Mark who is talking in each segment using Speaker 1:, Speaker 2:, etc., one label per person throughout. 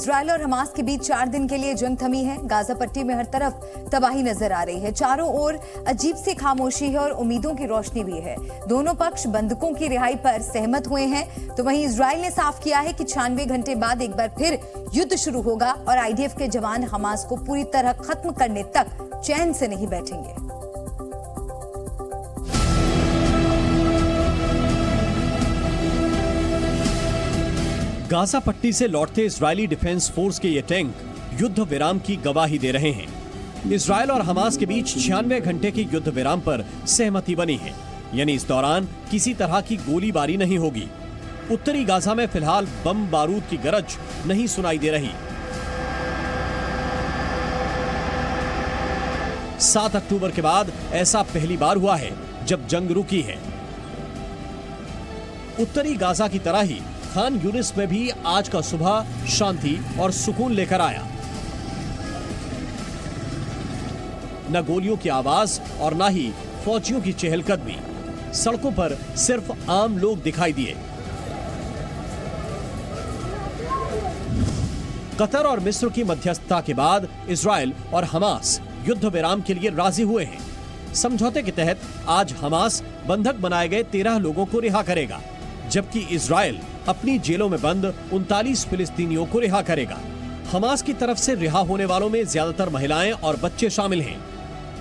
Speaker 1: Israel और Hamas के बीच 4 दिन के लिए जंग थमी है। गाजा पट्टी में हर तरफ तबाही नजर आ रही है। चारों ओर अजीब सी खामोशी है और उम्मीदों की रोशनी भी है। दोनों पक्ष बंधकों की रिहाई पर सहमत हुए हैं। तो वहीं इजराइल ने साफ किया है कि 96 घंटे बाद एक बार फिर युद्ध शुरू होगा और आईडीएफ के जवान हमास को पूरी तरह खत्म करने तक चैन से नहीं बैठेंगे।
Speaker 2: गाजा पट्टी से लौटते इजरायली डिफेंस फोर्स के ये टैंक युद्ध विराम की गवाही दे रहे हैं। इजरायल और हमास के बीच 96 घंटे के युद्ध विराम पर सहमति बनी है, यानी इस दौरान किसी तरह की गोलीबारी नहीं होगी। उत्तरी गाजा में फिलहाल बम बारूद की गरज नहीं सुनाई दे रही। 7 अक्टूबर के बाद ऐसा पहली बार हुआ है जब जंग रुकी है। उत्तरी गाजा की तरह ही खान यूनिस में भी आज का सुबह शांति और सुकून लेकर आया। न गोलियों की आवाज और न ही फौजियों की चहलकदमी। सड़कों पर सिर्फ आम लोग दिखाई दिए। कतर और मिस्र की मध्यस्थता के बाद इजरायल और हमास युद्ध विराम के लिए राजी हुए हैं। समझौते के तहत आज हमास बंधक बनाए गए 13 लोगों को रिहा करेगा, जबकि इजरायल अपनी जेलों में बंद 39 फिलिस्तीनियों को रिहा करेगा। हमास की तरफ से रिहा होने वालों में ज्यादातर महिलाएं और बच्चे शामिल हैं।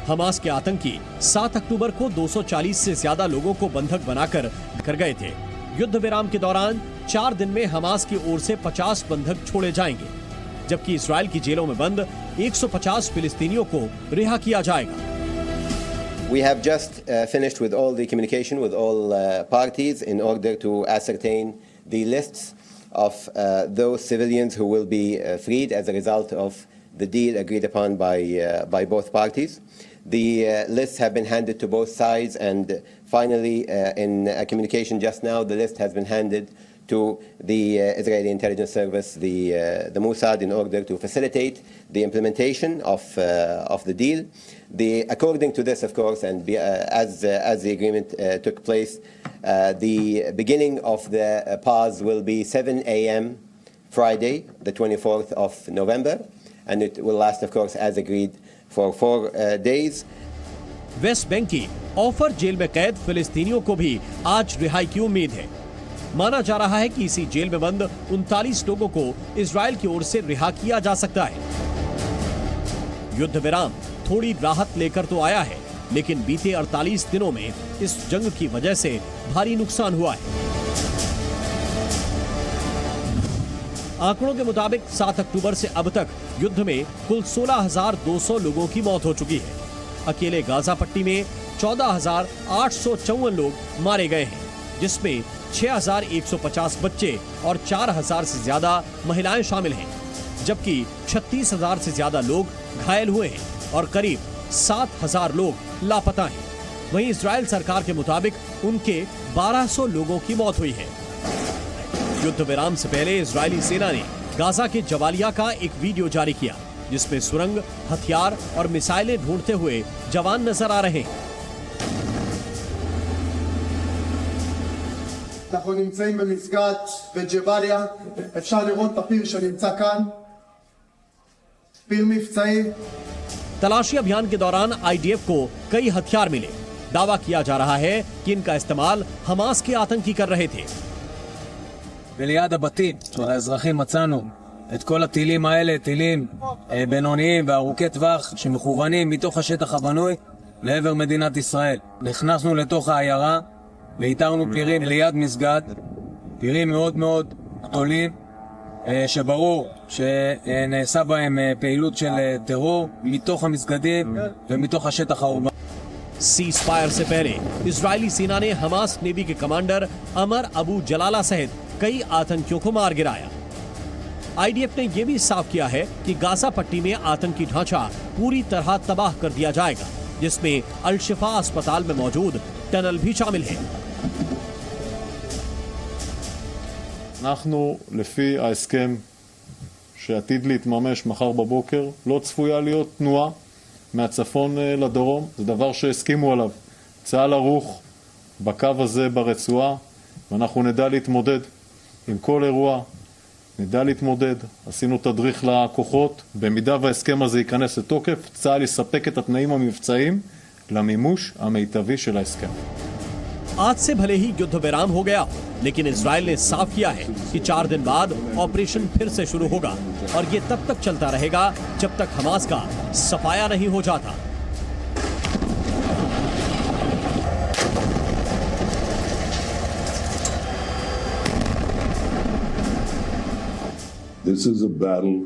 Speaker 2: हमास के आतंकी 7 अक्टूबर को 240 से ज्यादा लोगों को बंधक बनाकर कर गए थे। युद्ध विराम के दौरान 4 दिन में हमास की ओर से 50 बंधक छोड़े जाएंगे, जबकि इजरायल की जेलों में बंद 150 फिलिस्तीनियों को रिहा किया जाएगा।
Speaker 3: We have just finished with all the communication with all parties in order to ascertain the lists of those civilians who will be freed as a result of the deal agreed upon by both parties. The lists have been handed to both sides, and finally, in a communication just now, the list has been handed to the Israeli intelligence service, the Mossad, in order to facilitate the implementation of the deal. According to this, of course, and as the agreement took place, the beginning of the pause will be 7 a.m. Friday, the 24th of November, and it will last, of course, as agreed, for 4 days.
Speaker 2: West Bank की offer jail में कैद फिलिस्तीनियों को भी आज रिहाई की उम्मीद है। माना जा रहा है कि इसी जेल में बंद 39 लोगों को इजरायल की ओर से रिहा किया जा सकता है। युद्ध विराम थोड़ी राहत लेकर तो आया है, लेकिन बीते 48 दिनों में इस जंग की वजह से भारी नुकसान हुआ है। आंकड़ों के मुताबिक 7 अक्टूबर से अब तक युद्ध में कुल 16,200 लोगों की मौत हो चुकी है। अकेले गाजा पट्टी में 14,854 लोग मारे गए हैं, जिसमें 6,150 बच्चे और 4,000 से ज्यादा महिलाएं शामिल हैं, जबकि 36,000 से ज्यादा लोग घायल हुए हैं और करीब 7,000 लोग लापता हैं। वहीं इजरायल सरकार के मुताबिक उनके 1,200 लोगों की मौत हुई है। युद्ध विराम से पहले इजरायली सेना ने गाजा के जवालिया का एक वीडियो जारी किया, जिसमें सुरंग, हथियार और मिसाइलें ढूंढते हुए जवान नजर आ रहे हैं।
Speaker 4: אנחנו נמצאים במסגד בג'באליה, אפשר לראות את הפיר שנמצא כאן, פיר מבצעי।
Speaker 2: तलाशी अभियान के दौरान आईडीएफ को कई हथियार मिले। दावा किया जा रहा है कि इनका इस्तेमाल हमास के आतंकी कर रहे थे।
Speaker 5: וליד הבתים של האזרחים מצאנו את כל הטילים האלה, טילים בינוניים וארוכי טווח שמכוונים מתוך השטח הבנוי לעבר מדינת ישראל. נכנסנו לתוך העיירה ואיתרנו פירים ליד מסגד, פירים מאוד מאוד גדולים, שברור שנעשה בהם פעילות של טרור מתוך המסגדים ומתוך השטח האורבני.
Speaker 2: सीज फायर से पहले इजरायली सेना ने हमास नेवी के कमांडर अमर अबू जलाला सहित कई आतंकियों को मार गिराया। आईडीएफ ने यह भी साफ किया है कि गाजा पट्टी में आतंकी ढांचा पूरी तरह तबाह कर दिया जाएगा, जिसमें अल शिफा अस्पताल में मौजूद टनल भी शामिल है।
Speaker 6: אנחנו לפי ההסכם שעתיד להתממש מחר בבוקר, לא צפויה להיות תנועה מהצפון לדרום. זה דבר שהסכימו עליו. צה"ל ערוך בקו הזה ברצועה, ואנחנו נדע להתמודד עם כל אירוע נדע להתמודד, עשינו תדריך לכוחות, במידה וההסכם הזה ייכנס לתוקף, צה"ל יספק את התנאים המבצעיים למימוש המיטבי של ההסכם.
Speaker 2: आज से भले ही युद्ध विराम हो गया, लेकिन इजराइल ने साफ किया है कि 4 दिन बाद ऑपरेशन फिर से शुरू होगा और ये तब तक चलता रहेगा जब तक हमास का सफाया नहीं हो जाता।
Speaker 7: This is a battle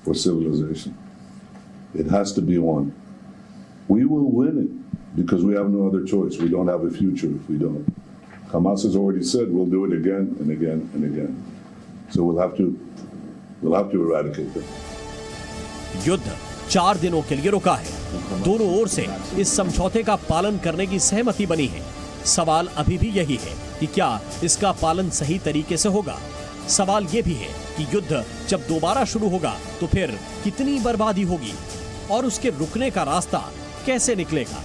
Speaker 7: for civilization. It has to be won. We will win it because we have no other choice. We don't have a future if we don't. Hamas has already said we'll do it again and again and again. So we'll have to eradicate them.
Speaker 2: युद्ध 4 दिनों के लिए रुका है। दोनों ओर से इस समझौते का पालन करने की सहमति बनी है। सवाल अभी भी यही है कि क्या इसका पालन सही तरीके से होगा। सवाल ये भी है कि युद्ध जब दोबारा शुरू होगा तो फिर कितनी बर्बादी होगी और उसके रुकने का रास्ता कैसे निकलेगा।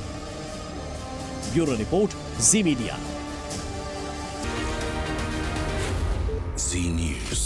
Speaker 2: ब्यूरो रिपोर्ट, जी मीडिया।
Speaker 8: जी न्यूज़।